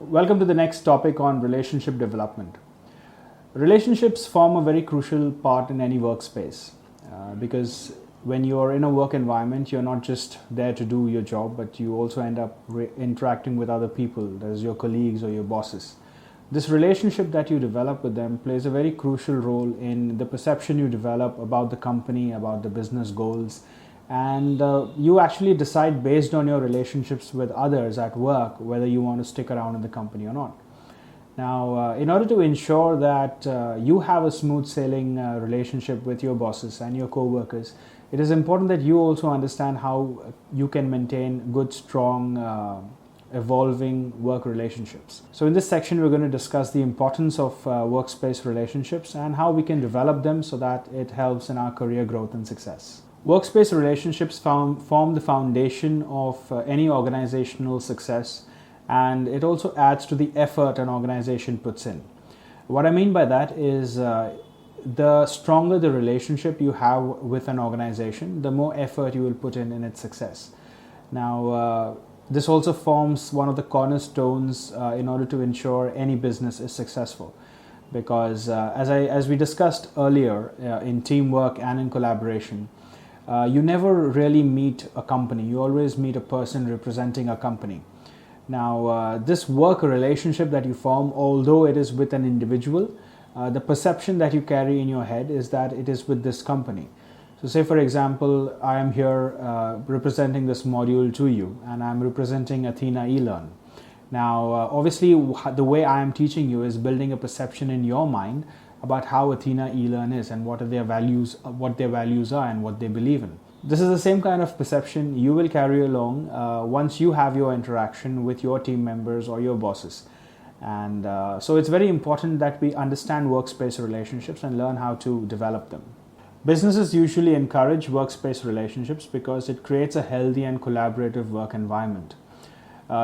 Welcome to the next topic on relationship development. Relationships form a very crucial part in any workspace because when you're in a work environment, you're not just there to do your job, but you also end up interacting with other people, that is your colleagues or your bosses. This relationship that you develop with them plays a very crucial role in the perception you develop about the company, about the business goals, and you actually decide based on your relationships with others at work whether you want to stick around in the company or not. Now, in order to ensure that you have a smooth sailing relationship with your bosses and your co-workers, it is important that you also understand how you can maintain good, strong, evolving work relationships. So in this section, we're going to discuss the importance of workspace relationships and how we can develop them so that it helps in our career growth and success. Workspace relationships form the foundation of any organizational success, and it also adds to the effort an organization puts in. What I mean by that is the stronger the relationship you have with an organization, the more effort you will put in its success. Now, this also forms one of the cornerstones in order to ensure any business is successful. Because as we discussed earlier, in teamwork and in collaboration, you never really meet a company. You always meet a person representing a company. Now, this work relationship that you form, although it is with an individual, the perception that you carry in your head is that it is with this company. So say, for example, I am here representing this module to you, and I'm representing Athena eLearn. Now, obviously, the way I am teaching you is building a perception in your mind about how Athena eLearn is and what their values are and what they believe in. This is the same kind of perception you will carry along once you have your interaction with your team members or your bosses. And so it's very important that we understand workspace relationships and learn how to develop them. Businesses usually encourage workspace relationships because it creates a healthy and collaborative work environment.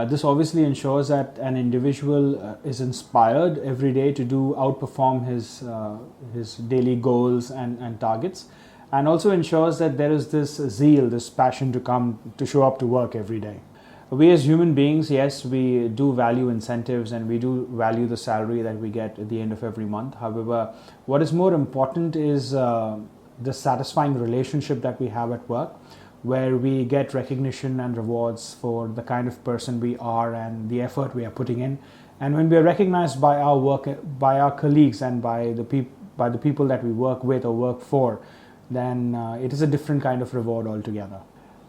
This obviously ensures that an individual is inspired every day to outperform his daily goals and targets, and also ensures that there is this zeal, this passion to show up to work every day. We as human beings, yes, we do value incentives and we do value the salary that we get at the end of every month. However, what is more important is the satisfying relationship that we have at work, where we get recognition and rewards for the kind of person we are and the effort we are putting in. And when we are recognized by our work, by our colleagues and by the people that we work with or work for, then it is a different kind of reward altogether.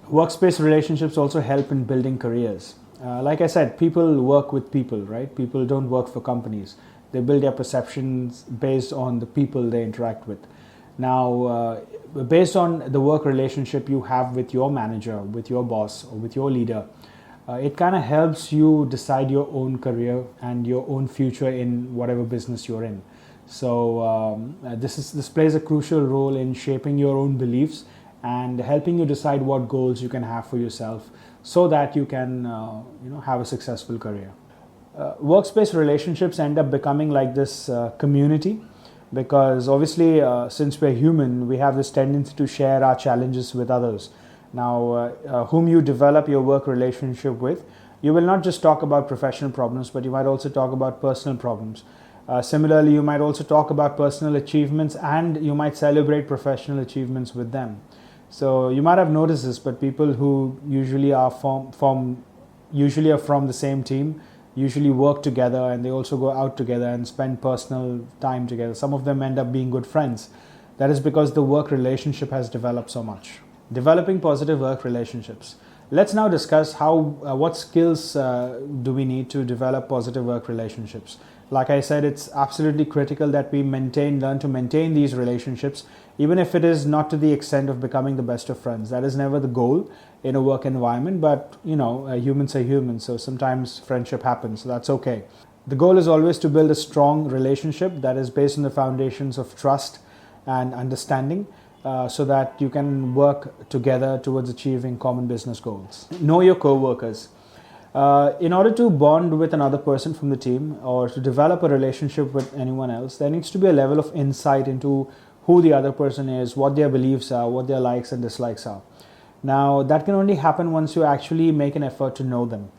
Workspace relationships also help in building careers. Like I said, people work with people, right? People don't work for companies. They build their perceptions based on the people they interact with. Now, based on the work relationship you have with your manager, with your boss, or with your leader, it kind of helps you decide your own career and your own future in whatever business you're in. So this plays a crucial role in shaping your own beliefs and helping you decide what goals you can have for yourself so that you can have a successful career. Workspace relationships end up becoming like this community. Because obviously, since we're human, we have this tendency to share our challenges with others. Now, whom you develop your work relationship with, you will not just talk about professional problems, but you might also talk about personal problems. Similarly, you might also talk about personal achievements, and you might celebrate professional achievements with them. So you might have noticed this, but people who usually are from the same team usually work together, and they also go out together and spend personal time together. Some of them end up being good friends. That is because the work relationship has developed so much. Developing positive work relationships. Let's now discuss what skills do we need to develop positive work relationships. Like I said, it's absolutely critical that we learn to maintain these relationships, even if it is not to the extent of becoming the best of friends. That is never the goal in a work environment, but humans are humans, so sometimes friendship happens, so that's okay. The goal is always to build a strong relationship that is based on the foundations of trust and understanding, so that you can work together towards achieving common business goals. Know your co-workers. In order to bond with another person from the team or to develop a relationship with anyone else, there needs to be a level of insight into who the other person is, what their beliefs are, what their likes and dislikes are. Now, that can only happen once you actually make an effort to know them.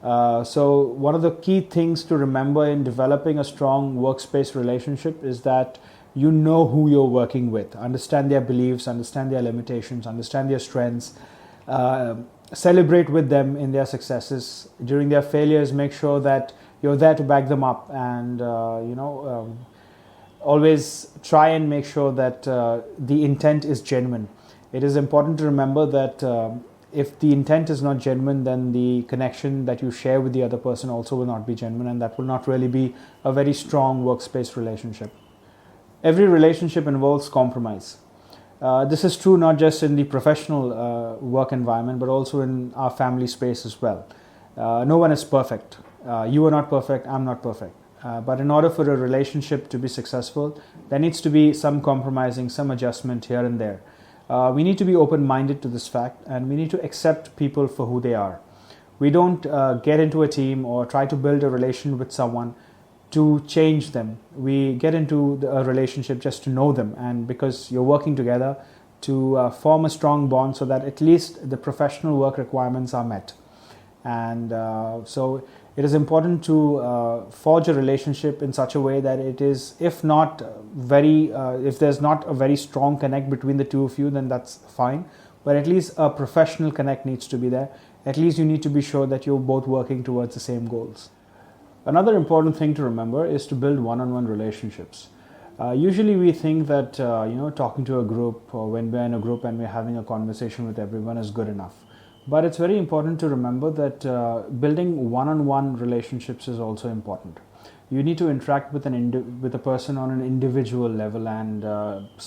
So one of the key things to remember in developing a strong workspace relationship is that you know who you're working with, understand their beliefs, understand their limitations, understand their strengths, celebrate with them in their successes. During their failures, make sure that you're there to back them up, and always try and make sure that the intent is genuine. It is important to remember that if the intent is not genuine, then the connection that you share with the other person also will not be genuine, and that will not really be a very strong workspace relationship. Every relationship involves compromise. This is true not just in the professional work environment, but also in our family space as well. No one is perfect. You are not perfect, I'm not perfect. But in order for a relationship to be successful, there needs to be some compromising, some adjustment here and there. We need to be open-minded to this fact, and we need to accept people for who they are. We don't get into a team or try to build a relation with someone to change them. We get into a relationship just to know them, and because you're working together to form a strong bond so that at least the professional work requirements are met. And so it is important to forge a relationship in such a way that it is, if there's not a very strong connect between the two of you, then that's fine. But at least a professional connect needs to be there. At least you need to be sure that you're both working towards the same goals. Another important thing to remember is to build one-on-one relationships. Usually we think that talking to a group, or when we're in a group and we're having a conversation with everyone, is good enough. But it's very important to remember that building one-on-one relationships is also important. You need to interact with a person on an individual level, and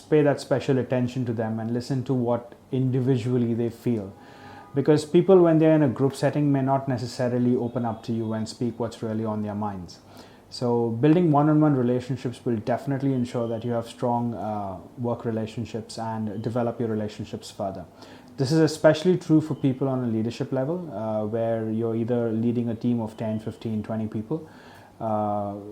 pay that special attention to them and listen to what individually they feel. Because people, when they're in a group setting, may not necessarily open up to you and speak what's really on their minds. So building one-on-one relationships will definitely ensure that you have strong work relationships and develop your relationships further. This is especially true for people on a leadership level, where you're either leading a team of 10, 15, 20 people.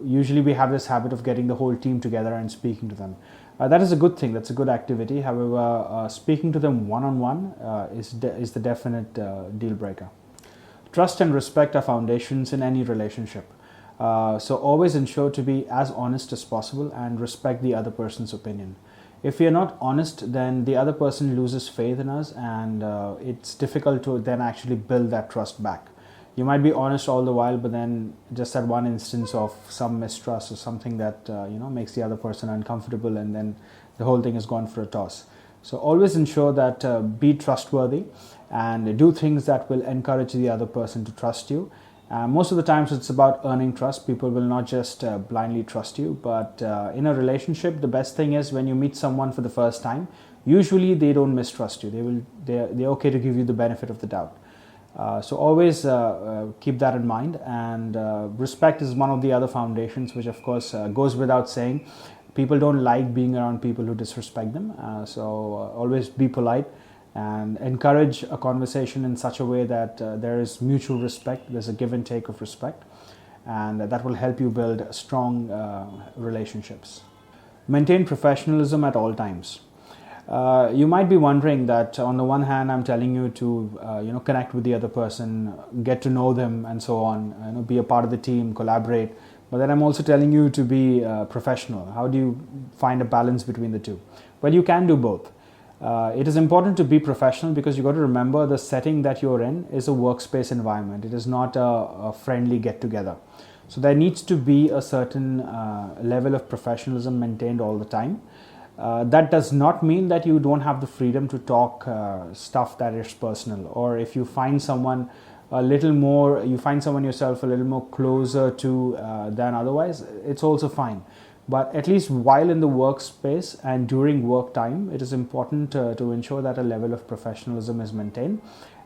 Usually we have this habit of getting the whole team together and speaking to them. That is a good thing, that's a good activity. However, speaking to them one-on-one is the definite deal breaker. Trust and respect are foundations in any relationship. So always ensure to be as honest as possible and respect the other person's opinion. If we are not honest, then the other person loses faith in us, and it's difficult to then actually build that trust back. You might be honest all the while, but then just that one instance of some mistrust or something that makes the other person uncomfortable, and then the whole thing is gone for a toss. So always ensure that be trustworthy and do things that will encourage the other person to trust you. Most of the times it's about earning trust. People will not just blindly trust you, but in a relationship, the best thing is when you meet someone for the first time, usually they don't mistrust you. They're okay to give you the benefit of the doubt. So always keep that in mind, and respect is one of the other foundations, which of course goes without saying. People don't like being around people who disrespect them, so always be polite and encourage a conversation in such a way that there is mutual respect, there's a give and take of respect, and that will help you build strong relationships. Maintain professionalism at all times. You might be wondering that on the one hand I'm telling you to connect with the other person, get to know them and so on, be a part of the team, collaborate, but then I'm also telling you to be professional. How do you find a balance between the two? Well, you can do both. It is important to be professional because you got to remember the setting that you're in is a workspace environment. It is not a friendly get-together. So there needs to be a certain level of professionalism maintained all the time. That does not mean that you don't have the freedom to talk stuff that is personal, or if you find someone yourself a little more closer to than otherwise, it's also fine. But at least while in the workspace and during work time, it is important to ensure that a level of professionalism is maintained,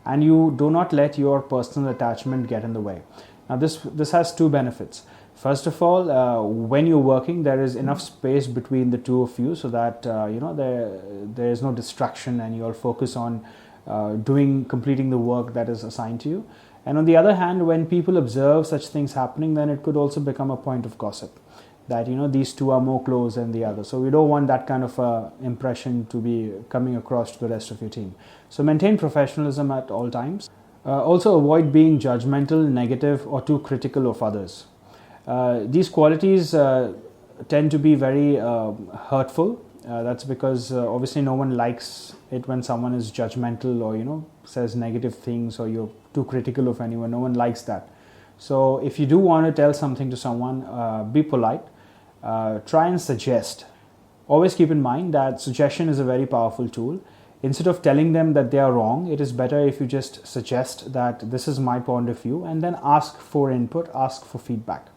and you do not let your personal attachment get in the way. Now this has two benefits. First of all, when you're working, there is enough space between the two of you so that there is no distraction, and you'll focus on completing the work that is assigned to you. And on the other hand, when people observe such things happening, then it could also become a point of gossip that these two are more close than the other. So we don't want that kind of impression to be coming across to the rest of your team. So maintain professionalism at all times. Also, avoid being judgmental, negative, or too critical of others. These qualities tend to be very hurtful. That's because obviously no one likes it when someone is judgmental or says negative things, or you're too critical of anyone. No one likes that. So if you do want to tell something to someone, be polite. Try and suggest. Always keep in mind that suggestion is a very powerful tool. Instead of telling them that they are wrong, it is better if you just suggest that this is my point of view, and then ask for input, ask for feedback.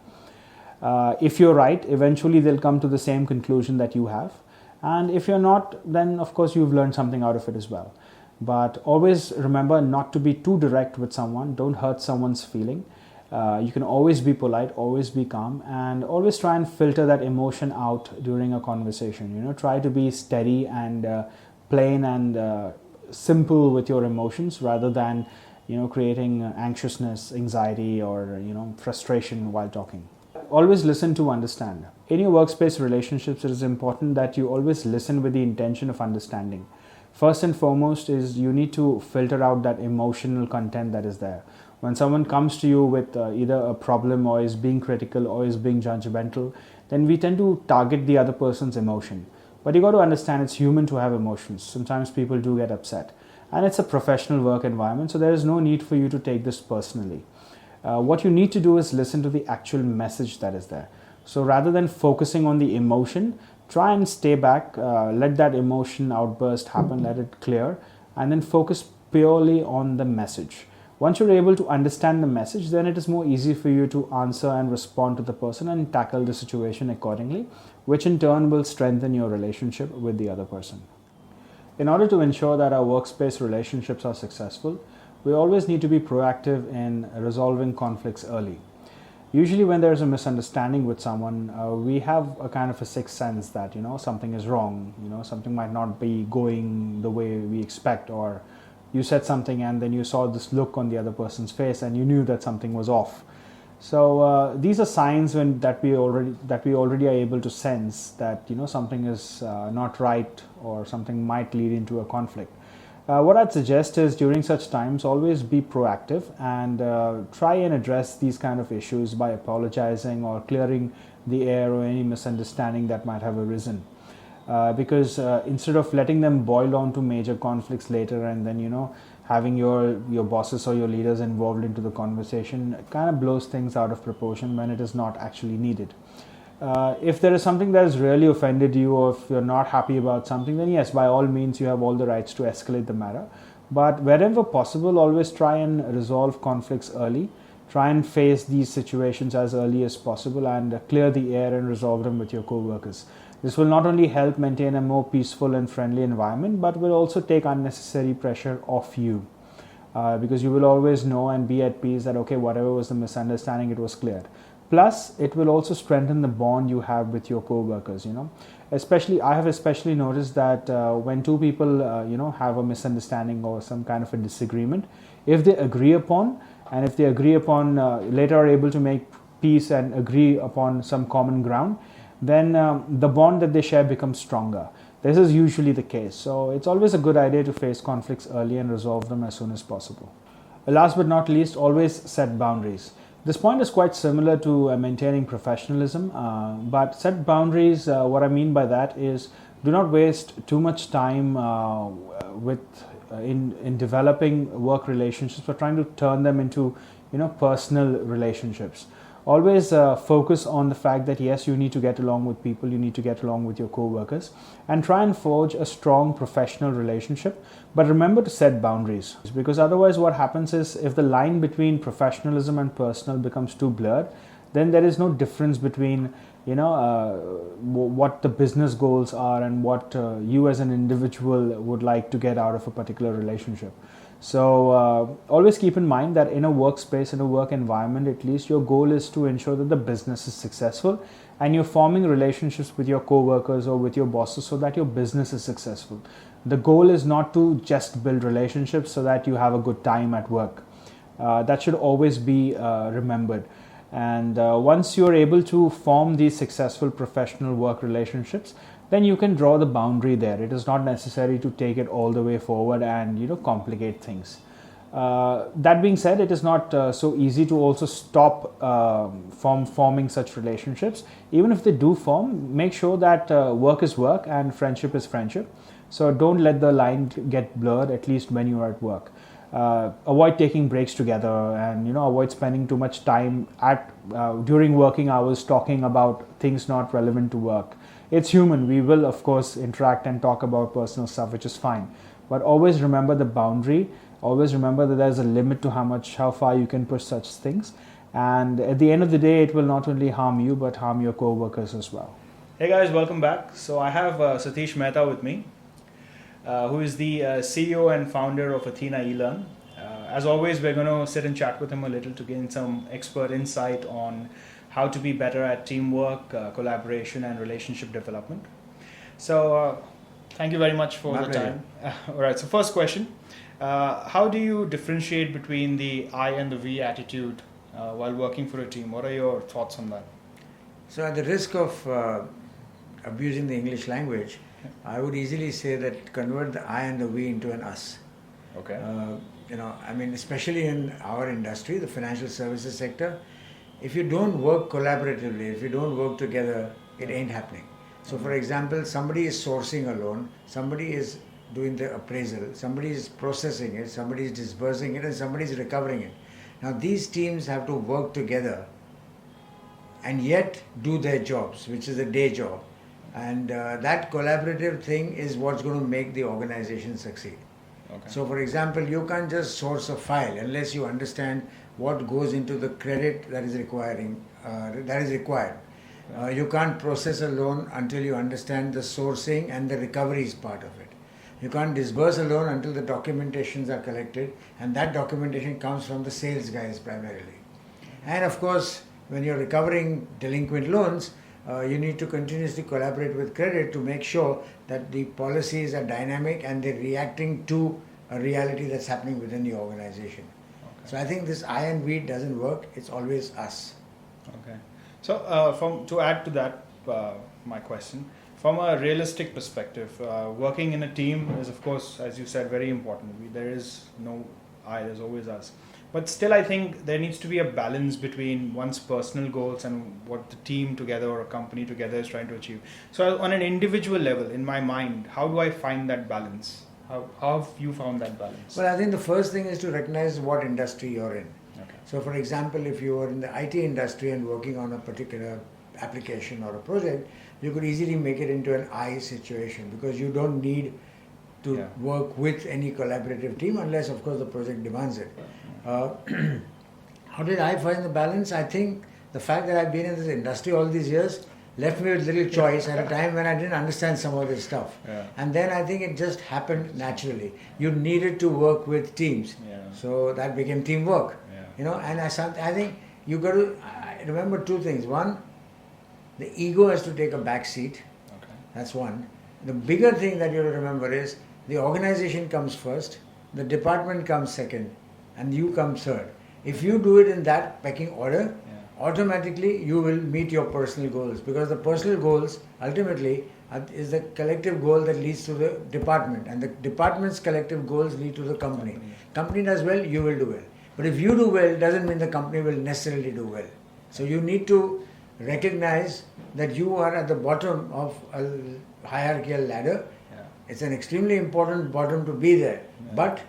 If you're right, eventually they'll come to the same conclusion that you have. And if you're not, then of course you've learned something out of it as well. But always remember not to be too direct with someone. Don't hurt someone's feeling. You can always be polite, always be calm, and always try and filter that emotion out during a conversation. Try to be steady and plain and simple with your emotions, rather than creating anxiousness, anxiety, or frustration while talking. Always listen to understand. In your workspace relationships, it is important that you always listen with the intention of understanding. First and foremost is you need to filter out that emotional content that is there. When someone comes to you with either a problem, or is being critical, or is being judgmental, then we tend to target the other person's emotion. But you got to understand it's human to have emotions. Sometimes people do get upset. And it's a professional work environment, so there is no need for you to take this personally. What you need to do is listen to the actual message that is there. So rather than focusing on the emotion, try and stay back, let that emotion outburst happen, let it clear, and then focus purely on the message. Once you're able to understand the message, then it is more easy for you to answer and respond to the person and tackle the situation accordingly, which in turn will strengthen your relationship with the other person. In order to ensure that our workspace relationships are successful, we always need to be proactive in resolving conflicts early. Usually when there's a misunderstanding with someone, we have a kind of a sixth sense that something is wrong, something might not be going the way we expect, or you said something and then you saw this look on the other person's face and you knew that something was off. So these are signs that we already are able to sense that something is not right, or something might lead into a conflict. What I'd suggest is during such times, always be proactive and try and address these kind of issues by apologizing or clearing the air or any misunderstanding that might have arisen. Because instead of letting them boil on to major conflicts later, and then having your bosses or your leaders involved into the conversation, it kind of blows things out of proportion when it is not actually needed. If there is something that has really offended you, or if you're not happy about something, then yes, by all means you have all the rights to escalate the matter. But wherever possible, always try and resolve conflicts early. Try and face these situations as early as possible, and clear the air and resolve them with your co-workers. This will not only help maintain a more peaceful and friendly environment, but will also take unnecessary pressure off you. Because you will always know and be at peace that, okay, whatever was the misunderstanding, it was cleared. Plus, it will also strengthen the bond you have with your co-workers. I have especially noticed that when two people, have a misunderstanding or some kind of a disagreement, if they agree upon later are able to make peace and agree upon some common ground, then the bond that they share becomes stronger. This is usually the case. So it's always a good idea to face conflicts early and resolve them as soon as possible. Last but not least, always set boundaries. This point is quite similar to maintaining professionalism, but set boundaries, what I mean by that is do not waste too much time in developing work relationships, or trying to turn them into personal relationships. Always focus on the fact that yes, you need to get along with people, you need to get along with your co-workers, and try and forge a strong professional relationship. But remember to set boundaries, because otherwise what happens is, if the line between professionalism and personal becomes too blurred, then there is no difference between what the business goals are and what you as an individual would like to get out of a particular relationship. So always keep in mind that in a workspace, in a work environment, at least your goal is to ensure that the business is successful, and you're forming relationships with your co-workers or with your bosses so that your business is successful. The goal is not to just build relationships so that you have a good time at work. That should always be remembered. And once you're able to form these successful professional work relationships, then you can draw the boundary there. It is not necessary to take it all the way forward and complicate things. That being said, it is not so easy to also stop forming such relationships. Even if they do form, make sure that work is work and friendship is friendship. So don't let the line get blurred, at least when you are at work. Avoid taking breaks together, and avoid spending too much time during working hours talking about things not relevant to work. It's human. We will of course interact and talk about personal stuff, which is fine. But always remember the boundary. Always remember that there's a limit to how far you can push such things. And at the end of the day, it will not only harm you, but harm your co-workers as well. Hey guys, welcome back. So I have Satish Mehta with me, who is the CEO and founder of Athena eLearn. As always, we're going to sit and chat with him a little to gain some expert insight on how to be better at teamwork, collaboration, and relationship development. So thank you very much for the time. All right, so first question. How do you differentiate between the I and the we attitude while working for a team? What are your thoughts on that? So at the risk of abusing the English language, I would easily say that convert the I and the we into an us. Okay. Especially in our industry, the financial services sector, if you don't work collaboratively, if you don't work together, it ain't happening. So for example, somebody is sourcing a loan, somebody is doing the appraisal, somebody is processing it, somebody is disbursing it, and somebody is recovering it. Now these teams have to work together and yet do their jobs, which is a day job. And that collaborative thing is what's going to make the organization succeed. Okay. So for example, you can't just source a file unless you understand what goes into the credit that is required. You can't process a loan until you understand the sourcing and the recoveries part of it. You can't disburse a loan until the documentations are collected, and that documentation comes from the sales guys primarily. And of course, when you're recovering delinquent loans, you need to continuously collaborate with credit to make sure that the policies are dynamic and they're reacting to a reality that's happening within the organization. Okay. So I think this I and we doesn't work, it's always us. Okay. So to add to that, my question, from a realistic perspective, working in a team is, of course, as you said, very important. There is no I, there's always us. But still, I think there needs to be a balance between one's personal goals and what the team together or a company together is trying to achieve. So on an individual level, in my mind, how do I find that balance? How have you found that balance? Well, I think the first thing is to recognize what industry you're in. Okay. So for example, if you are in the IT industry and working on a particular application or a project, you could easily make it into an I situation because you don't need to work with any collaborative team unless, of course, the project demands it. How did I find the balance? I think the fact that I've been in this industry all these years left me with little choice at a time when I didn't understand some of this stuff. Yeah. And then I think it just happened naturally. You needed to work with teams. Yeah. So that became teamwork. Yeah. And I think you got to remember two things. One, the ego has to take a back seat. Okay. That's one. The bigger thing that you have to remember is the organization comes first, the department comes second, and you come third. If you do it in that pecking order, automatically you will meet your personal goals, because the personal goals ultimately is the collective goal that leads to the department, and the department's collective goals lead to the company. Company does well, you will do well. But if you do well, doesn't mean the company will necessarily do well. So you need to recognize that you are at the bottom of a hierarchical ladder. It's an extremely important bottom to be there. But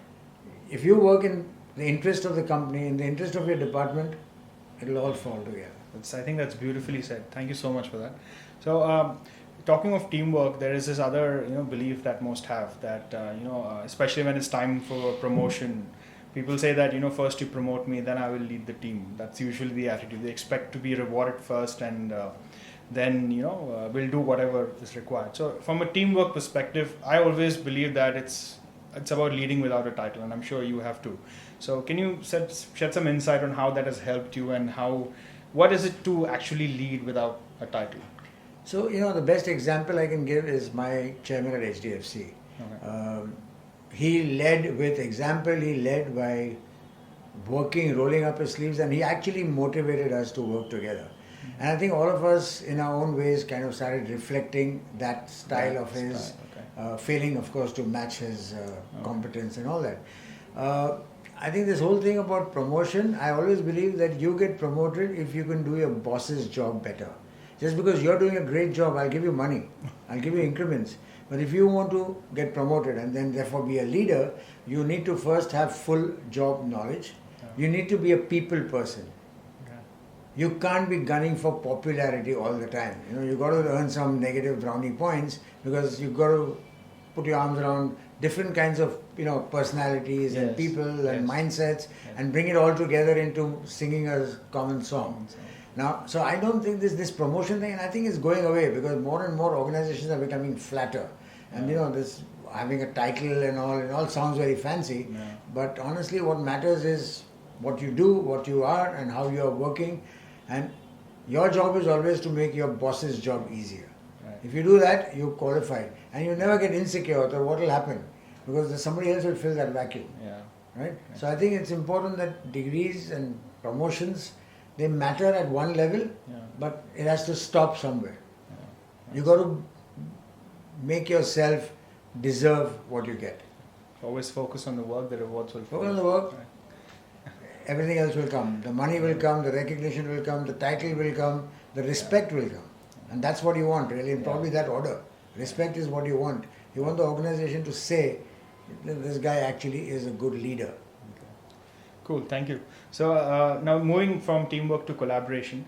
if you work in the interest of the company, in the interest of your department, it'll all fall together. I think that's beautifully said. Thank you so much for that. So, talking of teamwork, there is this other belief that most have that especially when it's time for promotion, people say that first you promote me, then I will lead the team. That's usually the attitude. They expect to be rewarded first, and then we'll do whatever is required. So, from a teamwork perspective, I always believe that it's about leading without a title, and I'm sure you have too. So can you shed some insight on how that has helped you, and what is it to actually lead without a title? So, the best example I can give is my chairman at HDFC. Okay. He led with example, he led by working, rolling up his sleeves, and he actually motivated us to work together. Mm-hmm. And I think all of us in our own ways kind of started reflecting that style of his, failing of course to match his competence and all that. I think this whole thing about promotion, I always believe that you get promoted if you can do your boss's job better. Just because you're doing a great job, I'll give you money, I'll give you increments. But if you want to get promoted and then therefore be a leader, you need to first have full job knowledge. You need to be a people person. You can't be gunning for popularity all the time. You know, you got to earn some negative brownie points because you got to put your arms around different kinds of, you know, personalities and people and mindsets and bring it all together into singing a common song. Now, so I don't think this promotion thing, and I think it's going away because more and more organizations are becoming flatter. And you know, this having a title and all sounds very fancy. But honestly, what matters is what you do, what you are, and how you are working. And your job is always to make your boss's job easier. If you do that, you qualify. And you never get insecure or what will happen. Because somebody else will fill that vacuum. Right? So I think it's important that degrees and promotions, they matter at one level, but it has to stop somewhere. You got to make yourself deserve what you get. Always focus on the work, the rewards will follow. Focus on the work. Everything else will come. The money will come, the recognition will come, the title will come, the respect will come. And that's what you want, really, in probably that order. Respect is what you want. You want the organization to say, this guy actually is a good leader. Cool, thank you. So now moving from teamwork to collaboration.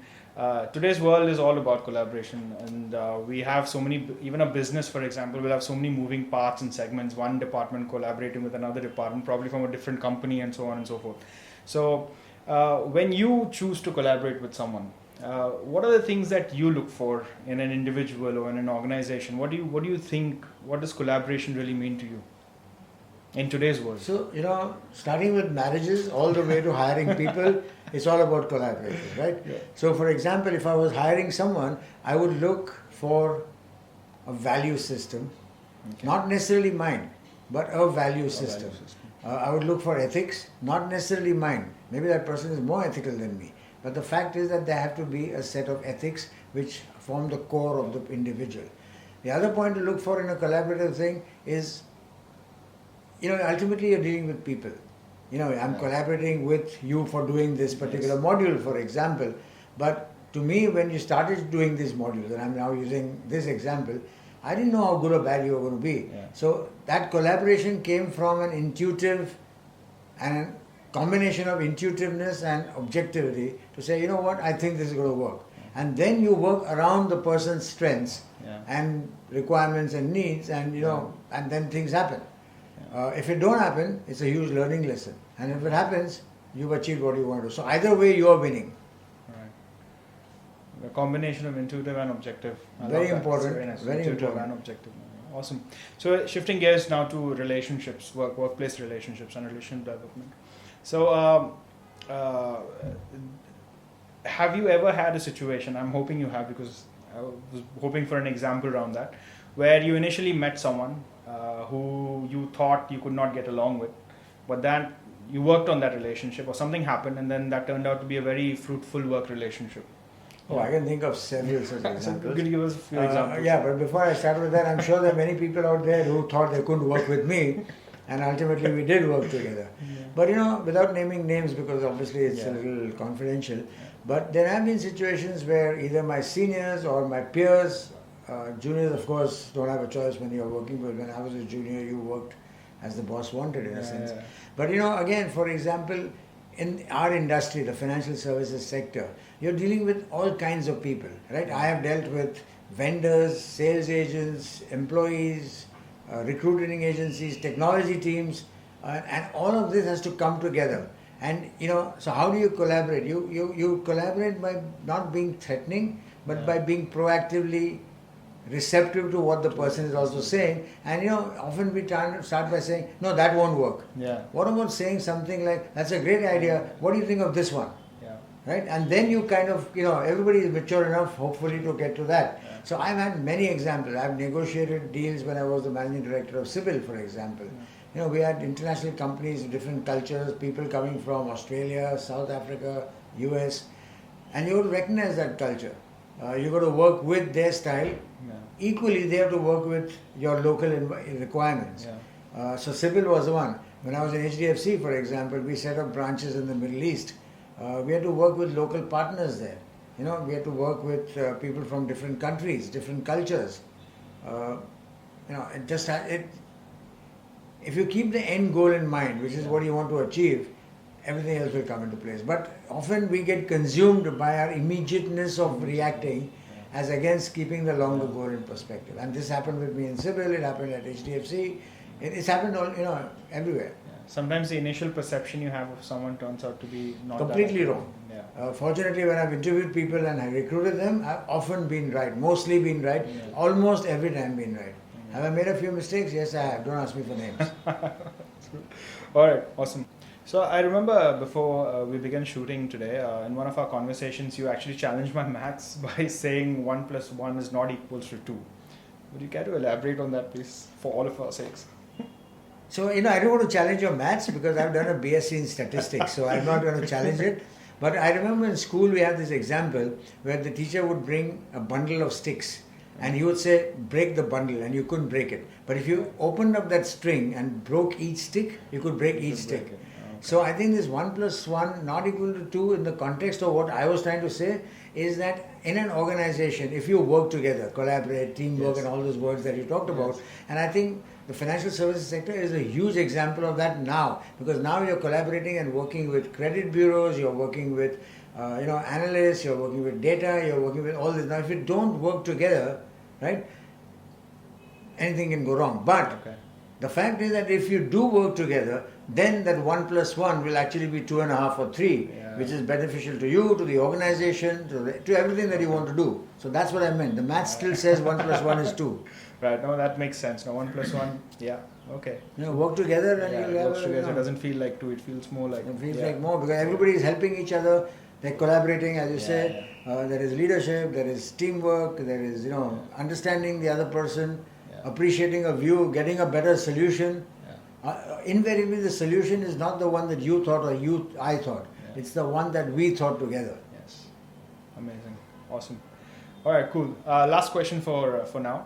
Today's world is all about collaboration, and we have so many, even a business for example, will have so many moving parts and segments, one department collaborating with another department, probably from a different company and so on and so forth. So when you choose to collaborate with someone, what are the things that you look for in an individual or in an organization? What do you think, what does collaboration really mean to you in today's world? So, you know, starting with marriages all the way to hiring people, it's all about collaboration, right? So, for example, if I was hiring someone, I would look for a value system, not necessarily mine, but a value system. I would look for ethics, not necessarily mine. Maybe that person is more ethical than me. But the fact is that there have to be a set of ethics which form the core of the individual. The other point to look for in a collaborative thing is, you know, ultimately you're dealing with people. You know, I'm collaborating with you for doing this particular module, for example. But to me, when you started doing these modules, and I'm now using this example, I didn't know how good or bad you were going to be. So that collaboration came from an intuitive and combination of intuitiveness and objectivity to say, you know what, I think this is going to work. And then you work around the person's strengths and requirements and needs, and you know, and then things happen. If it don't happen, it's a huge learning lesson. And if it happens, you've achieved what you want to do. So either way, you're winning. The combination of intuitive and objective. Very important. Very nice. Very intuitive important. and objective. Awesome. So shifting gears now to relationships, workplace relationships and relationship development. So have you ever had a situation, I'm hoping you have because I was hoping for an example around that, where you initially met someone who you thought you could not get along with, but then you worked on that relationship or something happened and then that turned out to be a very fruitful work relationship? Oh, I can think of several such examples. Could you give us a few examples? Yeah, but before I start with that, I'm sure there are many people out there who thought they couldn't work with me, and ultimately we did work together. But you know, without naming names, because obviously it's a little confidential, but there have been situations where either my seniors or my peers, juniors of course don't have a choice when you're working, but when I was a junior, you worked as the boss wanted in a sense. But you know, again, for example, in our industry, the financial services sector, you're dealing with all kinds of people, right? I have dealt with vendors, sales agents, employees, recruiting agencies, technology teams, and all of this has to come together. And you know, so how do you collaborate? You collaborate by not being threatening, but by being proactively receptive to what the person is also saying. And you know, often we start by saying, no, that won't work. What about saying something like, that's a great idea, what do you think of this one? Right? And then you kind of, you know, everybody is mature enough, hopefully, to get to that. So I've had many examples. I've negotiated deals when I was the managing director of Civil, for example. You know, we had international companies, different cultures, people coming from Australia, South Africa, US, and you have to recognize that culture. You've got to work with their style. Equally, they have to work with your local requirements. So Civil was the one. When I was in HDFC, for example, we set up branches in the Middle East. We had to work with local partners there. We had to work with people from different countries, different cultures. If you keep the end goal in mind, which is what you want to achieve, everything else will come into place. But often we get consumed by our immediateness of reacting as against keeping the longer goal in perspective. And this happened with me in Civil, it happened at HDFC, it's happened everywhere. Sometimes the initial perception you have of someone turns out to be not completely wrong. Fortunately, when I've interviewed people and I recruited them, I've often been right, mostly been right, almost every time been right. Have I made a few mistakes? Yes, I have. Don't ask me for names. Alright, awesome. So I remember before we began shooting today, in one of our conversations, you actually challenged my maths by saying 1 plus 1 is not equals to 2. Would you care to elaborate on that, please, for all of our sakes? So, I don't want to challenge your maths because I've done a BSc in statistics, so I'm not going to challenge it. But I remember in school we had this example where the teacher would bring a bundle of sticks and he would say, break the bundle, and you couldn't break it. But if you opened up that string and broke each stick, you could break each stick. Okay. So I think this 1 plus 1 not equal to 2 in the context of what I was trying to say is that in an organization, if you work together, collaborate, teamwork and all those words that you talked about, and I think the financial services sector is a huge example of that now, because now you're collaborating and working with credit bureaus, you're working with analysts, you're working with data, you're working with all this. Now if you don't work together, right, anything can go wrong. But the fact is that if you do work together, then that 1 plus 1 will actually be 2.5 or 3, which is beneficial to you, to the organization, to everything that you want to do. So that's what I meant. The math still says 1 plus 1 is 2. Right, no, that makes sense. Now 1 plus 1, okay. Work together and you'll have... Works together, it doesn't feel like 2, it feels more like... It feels like more, because everybody is helping each other, they're collaborating, as you said. There is leadership, there is teamwork, there is, understanding the other person, appreciating a view, getting a better solution. Invariably, the solution is not the one that you thought or I thought. It's the one that we thought together. Yes. Amazing. Awesome. All right, cool. Last question for now.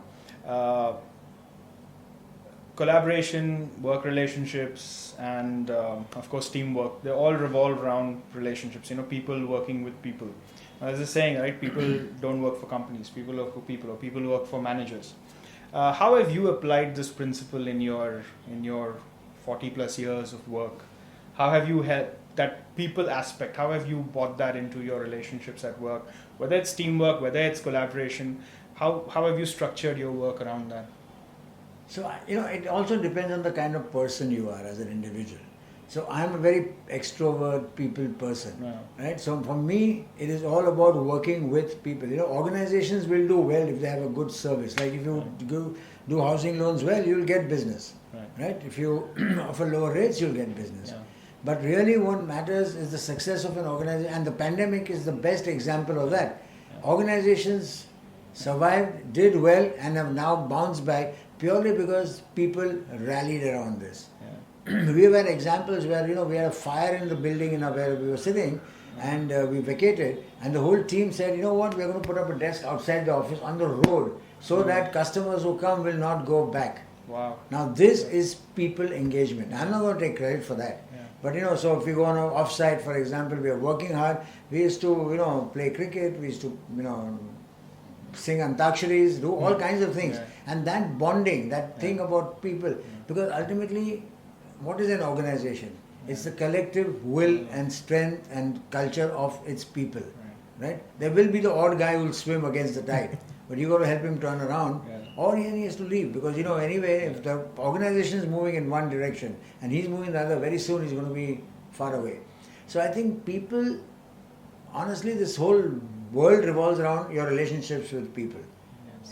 Collaboration, work relationships, and of course teamwork, they all revolve around relationships, people working with people. As a saying, right, people don't work for companies, people work for people, or people work for managers. How have you applied this principle in your 40 plus years of work? How have you had that people aspect, how have you brought that into your relationships at work, whether it's teamwork, whether it's collaboration? How have you structured your work around that? So, it also depends on the kind of person you are as an individual. So, I'm a very extrovert people person, right? So, for me, it is all about working with people. Organizations will do well if they have a good service. Like if you do housing loans well, you'll get business, right? If you offer lower rates, you'll get business. But really what matters is the success of an organization, and the pandemic is the best example of that. Organizations survived, did well, and have now bounced back purely because people rallied around this. We've had examples where we had a fire in the building where we were sitting, and we vacated, and the whole team said, you know what, we're going to put up a desk outside the office on the road so that customers who come will not go back. Wow. Now this is people engagement. I'm not going to take credit for that. But so if we go on an off-site, for example, we are working hard. We used to play cricket. We used to sing antaksharis, do all kinds of things. And that bonding, that thing about people, because ultimately, what is an organization? It's the collective will and strength and culture of its people, right? There will be the odd guy who will swim against the tide, but you got to help him turn around, or he has to leave, because anyway, if the organization is moving in one direction and he's moving the other, very soon he's going to be far away. So I think people, honestly, this whole world revolves around your relationships with people.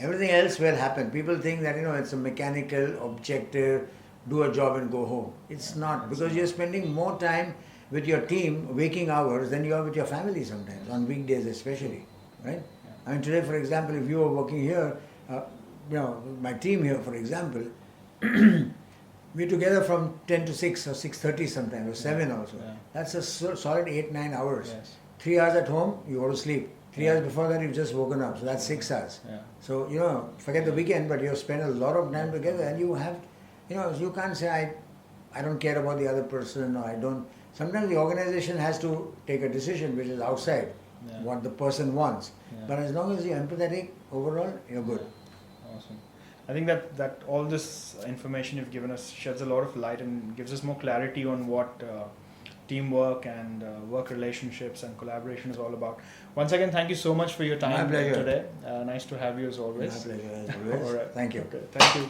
Everything else will happen. People think that it's a mechanical, objective, do a job and go home. It's not, because you're spending more time with your team, waking hours, than you are with your family sometimes, on weekdays especially, right? I mean, today, for example, if you were working here, my team here, for example, we're together from 10 to 6 or 6:30 sometimes, or 7 also. That's a solid 8-9 hours. 3 hours at home, you go to sleep. 3 hours before that, you've just woken up. So that's 6 hours. So, forget the weekend, but you've spent a lot of time together, and you have, you can't say, I don't care about the other person, or I don't. Sometimes the organization has to take a decision which is outside what the person wants. Yeah. But as long as you're empathetic, overall, you're good. Awesome. I think that all this information you've given us sheds a lot of light and gives us more clarity on what teamwork and work relationships and collaboration is all about. Once again, thank you so much for your time My pleasure. today. Nice to have you as always. My pleasure as always. All right. Thank you. Okay. Thank you.